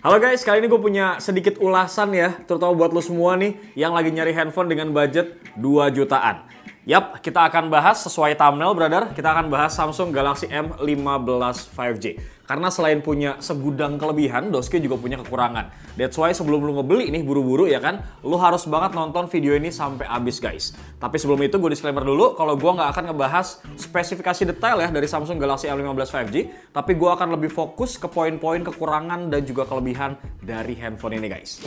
Halo guys, kali ini gue punya sedikit ulasan ya, terutama buat lo semua nih yang lagi nyari handphone dengan budget 2 jutaan. Yap, kita akan bahas sesuai thumbnail brother, kita akan bahas Samsung Galaxy M15 5G. Karena selain punya segudang kelebihan, Doski juga punya kekurangan. That's why sebelum lu ngebeli nih buru-buru ya kan, lu harus banget nonton video ini sampai habis guys. Tapi sebelum itu gue disclaimer dulu, kalau gue nggak akan ngebahas spesifikasi detail ya dari Samsung Galaxy M15 5G, tapi gue akan lebih fokus ke poin-poin kekurangan dan juga kelebihan dari handphone ini guys.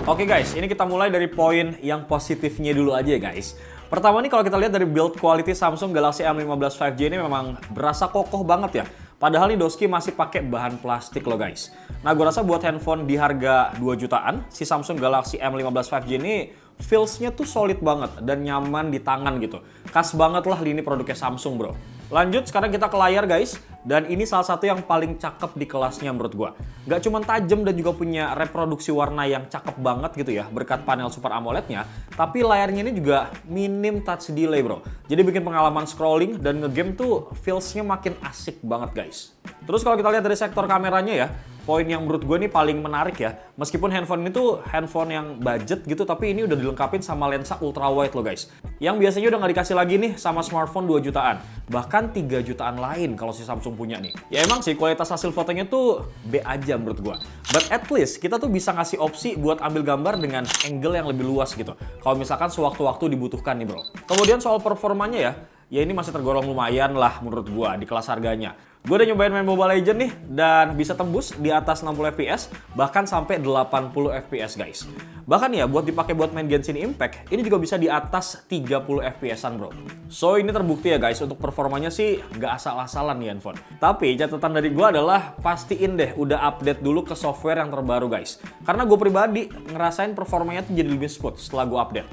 Oke guys, ini kita mulai dari poin yang positifnya dulu aja ya guys. Pertama nih kalau kita lihat dari build quality Samsung Galaxy M15 5G ini memang berasa kokoh banget ya. Padahal nih Doski masih pakai bahan plastik loh guys. Nah gue rasa buat handphone di harga 2 jutaan, si Samsung Galaxy M15 5G ini feels-nya tuh solid banget dan nyaman di tangan gitu. Khas banget lah lini produknya Samsung bro. Lanjut sekarang kita ke layar guys. Dan ini salah satu yang paling cakep di kelasnya menurut gua. Gak cuma tajam dan juga punya reproduksi warna yang cakep banget gitu ya berkat panel Super AMOLED-nya, tapi layarnya ini juga minim touch delay bro. Jadi bikin pengalaman scrolling dan ngegame tuh feels-nya makin asik banget guys. Terus kalau kita lihat dari sektor kameranya ya, poin yang menurut gue ini paling menarik ya. Meskipun handphone ini tuh handphone yang budget gitu, tapi ini udah dilengkapin sama lensa ultra wide loh guys. Yang biasanya udah nggak dikasih lagi nih sama smartphone 2 jutaan. Bahkan 3 jutaan lain kalau si Samsung punya nih. Ya emang sih kualitas hasil fotonya tuh B aja menurut gue. But at least kita tuh bisa ngasih opsi buat ambil gambar dengan angle yang lebih luas gitu. Kalau misalkan sewaktu-waktu dibutuhkan nih bro. Kemudian soal performanya ya ini masih tergolong lumayan lah menurut gue di kelas harganya. Gue udah nyobain main Mobile Legends nih dan bisa tembus di atas 60 fps bahkan sampai 80 fps guys. Bahkan ya buat dipakai buat main Genshin Impact ini juga bisa di atas 30 fps-an bro. So ini terbukti ya guys untuk performanya sih nggak asal-asalan nih handphone. Tapi catatan dari gue adalah pastiin deh udah update dulu ke software yang terbaru guys. Karena gue pribadi ngerasain performanya tuh jadi lebih smooth setelah gue update.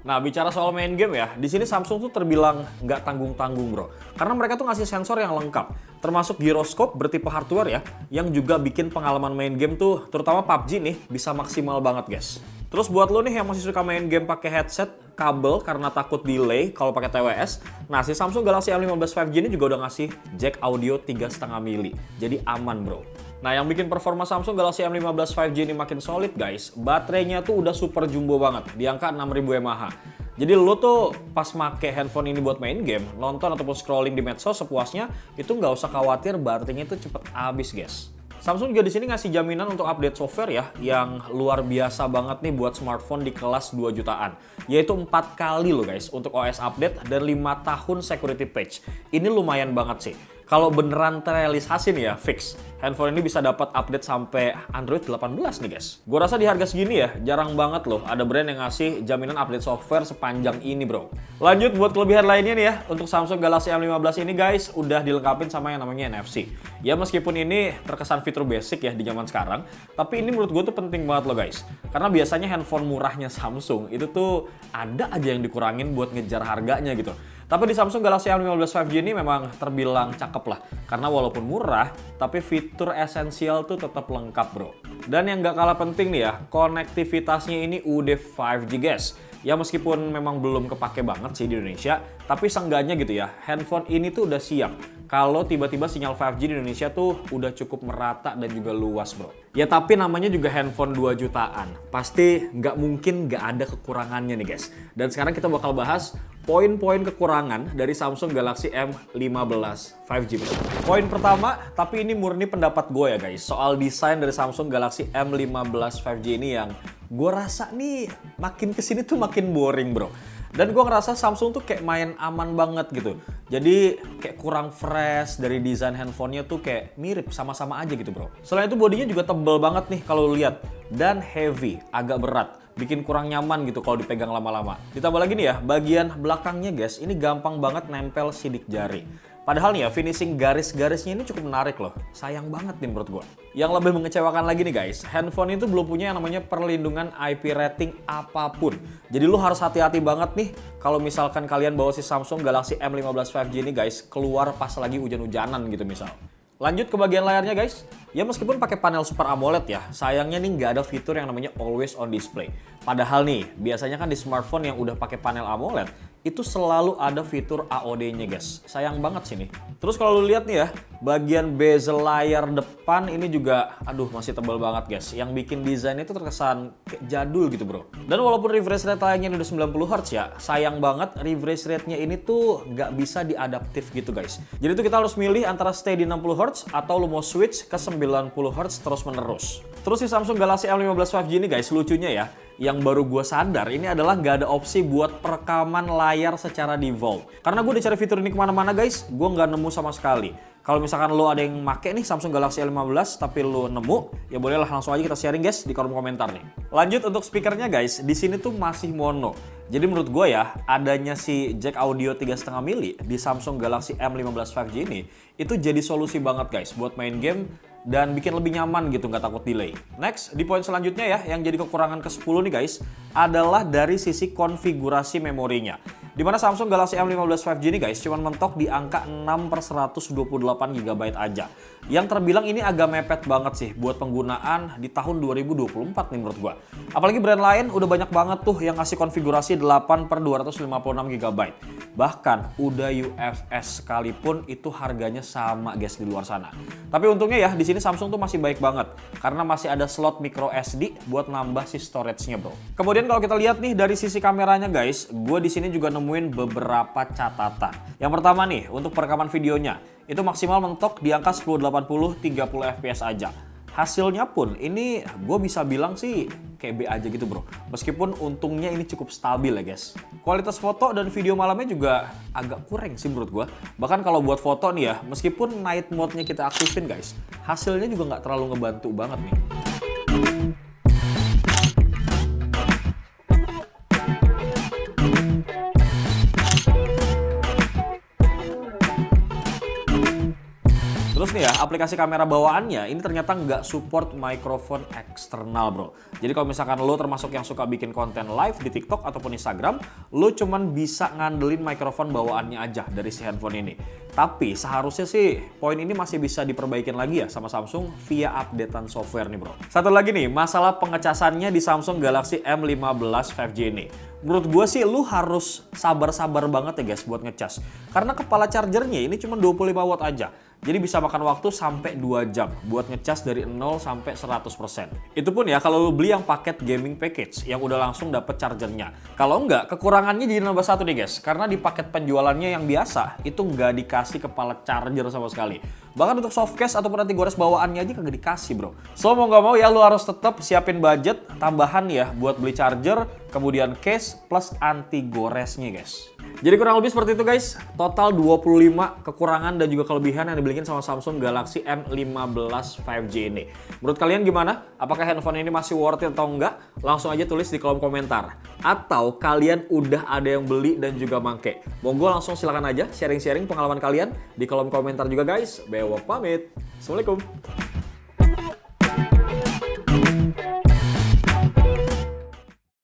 Nah, bicara soal main game ya, di sini Samsung tuh terbilang nggak tanggung-tanggung bro. Karena mereka tuh ngasih sensor yang lengkap, termasuk gyroscope bertipe hardware ya, yang juga bikin pengalaman main game tuh, terutama PUBG nih, bisa maksimal banget guys. Terus buat lo nih yang masih suka main game pakai headset, kabel karena takut delay kalau pakai TWS, nah si Samsung Galaxy M15 5G ini juga udah ngasih jack audio 3,5 mili, jadi aman bro. Nah yang bikin performa Samsung Galaxy M15 5G ini makin solid guys, baterainya tuh udah super jumbo banget, di angka 6000 mAh. Jadi lo tuh pas make handphone ini buat main game, nonton ataupun scrolling di medsos sepuasnya, itu nggak usah khawatir baterainya itu cepet habis guys. Samsung juga di sini ngasih jaminan untuk update software ya, yang luar biasa banget nih buat smartphone di kelas 2 jutaan. Yaitu 4 kali loh guys untuk OS update dan 5 tahun security patch. Ini lumayan banget sih. Kalau beneran terrealisasi nih ya, fix. Handphone ini bisa dapat update sampai Android 18 nih guys. Gue rasa di harga segini ya, jarang banget loh ada brand yang ngasih jaminan update software sepanjang ini bro. Lanjut buat kelebihan lainnya nih ya, untuk Samsung Galaxy M15 ini guys, udah dilengkapin sama yang namanya NFC. Ya meskipun ini terkesan fitur basic ya di zaman sekarang, tapi ini menurut gue tuh penting banget loh guys. Karena biasanya handphone murahnya Samsung itu tuh ada aja yang dikurangin buat ngejar harganya gitu. Tapi di Samsung Galaxy M15 5G ini memang terbilang cakep lah. Karena walaupun murah, tapi fitur esensial tuh tetap lengkap bro. Dan yang gak kalah penting nih ya, konektivitasnya ini udah 5G guys. Ya meskipun memang belum kepake banget sih di Indonesia, tapi seenggaknya gitu ya, handphone ini tuh udah siap. Kalau tiba-tiba sinyal 5G di Indonesia tuh udah cukup merata dan juga luas bro. Ya tapi namanya juga handphone 2 jutaan. Pasti nggak mungkin nggak ada kekurangannya nih guys. Dan sekarang kita bakal bahas poin-poin kekurangan dari Samsung Galaxy M15 5G bro. Poin pertama, tapi ini murni pendapat gue ya guys, soal desain dari Samsung Galaxy M15 5G ini yang gue rasa nih makin kesini tuh makin boring bro. Dan gue ngerasa Samsung tuh kayak main aman banget gitu. Jadi kayak kurang fresh dari desain handphonenya tuh kayak mirip sama-sama aja gitu bro. Selain itu bodinya juga tebel banget nih kalau lihat. Dan heavy, agak berat. Bikin kurang nyaman gitu kalau dipegang lama-lama. Ditambah lagi nih ya, bagian belakangnya guys, ini gampang banget nempel sidik jari. Padahal nih ya, finishing garis-garisnya ini cukup menarik loh. Sayang banget nih menurut gue. Yang lebih mengecewakan lagi nih guys, handphone itu belum punya yang namanya perlindungan IP rating apapun. Jadi lu harus hati-hati banget nih kalau misalkan kalian bawa si Samsung Galaxy M15 5G ini guys, keluar pas lagi hujan-hujanan gitu misal. Lanjut ke bagian layarnya guys. Ya meskipun pakai panel Super AMOLED ya, sayangnya nih nggak ada fitur yang namanya Always On Display. Padahal nih, biasanya kan di smartphone yang udah pakai panel AMOLED, itu selalu ada fitur AOD-nya guys. Sayang banget sih nih. Terus kalau lu lihat nih ya, Bagian bezel layar depan ini juga, aduh masih tebal banget guys. Yang bikin desain itu terkesan kayak jadul gitu bro. Dan walaupun refresh rate layarnya udah 90 Hz ya, sayang banget refresh rate-nya ini tuh nggak bisa diadaptif gitu guys. Jadi tuh kita harus milih antara stay di 60 Hz atau lu mau switch ke 90 Hz terus menerus. Terus si Samsung Galaxy M15 5G ini guys, lucunya ya, yang baru gue sadar ini adalah nggak ada opsi buat perekaman layar secara default. Karena gue udah cari fitur ini kemana-mana guys, gue nggak nemu sama sekali. Kalau misalkan lo ada yang make nih Samsung Galaxy S15 tapi lo nemu, ya bolehlah langsung aja kita sharing guys di kolom komentar nih. Lanjut untuk speakernya guys, di sini tuh masih mono. Jadi menurut gue ya, adanya si jack audio 3,5 mili di Samsung Galaxy M15 5G ini, itu jadi solusi banget guys buat main game dan bikin lebih nyaman gitu, nggak takut delay. Next, di poin selanjutnya ya, yang jadi kekurangan ke-10 nih guys, adalah dari sisi konfigurasi memorinya. Dimana Samsung Galaxy M15 5G ini guys, cuman mentok di angka 6/128 GB aja. Yang terbilang ini agak mepet banget sih buat penggunaan di tahun 2024 nih menurut gua. Apalagi brand lain udah banyak banget tuh yang ngasih konfigurasi 8/256 GB. Bahkan udah UFS sekalipun itu harganya sama guys di luar sana. Tapi untungnya ya, di sini Samsung tuh masih baik banget karena masih ada slot micro SD buat nambah si storage-nya bro. Kemudian kalau kita lihat nih dari sisi kameranya guys, gue di sini juga nemuin beberapa catatan. Yang pertama nih, untuk perekaman videonya itu maksimal mentok di angka 1080 30 fps aja. Hasilnya pun ini gue bisa bilang sih kayak B aja gitu bro. Meskipun untungnya ini cukup stabil ya guys. Kualitas foto dan video malamnya juga agak kurang sih menurut gue. Bahkan kalau buat foto nih ya, meskipun night mode-nya kita aktifin guys, hasilnya juga nggak terlalu ngebantu banget nih. Terus nih ya, aplikasi kamera bawaannya ini ternyata nggak support mikrofon eksternal bro. Jadi kalau misalkan lo termasuk yang suka bikin konten live di TikTok ataupun Instagram, lo cuman bisa ngandelin mikrofon bawaannya aja dari si handphone ini. Tapi seharusnya sih poin ini masih bisa diperbaikin lagi ya sama Samsung via updatean software nih bro. Satu lagi nih, masalah pengecasannya di Samsung Galaxy M15 5G ini. Menurut gue sih lu harus sabar-sabar banget ya guys buat ngecas. Karena kepala chargernya ini cuma 25 watt aja. Jadi bisa makan waktu sampai 2 jam buat ngecas dari 0 sampai 100%. Itu pun ya kalau lu beli yang paket gaming package yang udah langsung dapet chargernya. Kalau enggak, kekurangannya jadi nambah satu nih guys. Karena di paket penjualannya yang biasa itu nggak dikasih kepala charger sama sekali. Bahkan untuk softcase ataupun anti gores bawaannya aja kagak dikasih bro. So mau nggak mau ya lu harus tetap siapin budget tambahan ya buat beli charger, kemudian case plus anti goresnya guys. Jadi kurang lebih seperti itu guys. Total 25 kekurangan dan juga kelebihan yang dibeliin sama Samsung Galaxy M15 5G ini. Menurut kalian gimana? Apakah handphone ini masih worth it atau enggak? Langsung aja tulis di kolom komentar. Atau kalian udah ada yang beli dan juga make? Monggo langsung silakan aja sharing-sharing pengalaman kalian di kolom komentar juga guys. Bewok pamit. Assalamualaikum.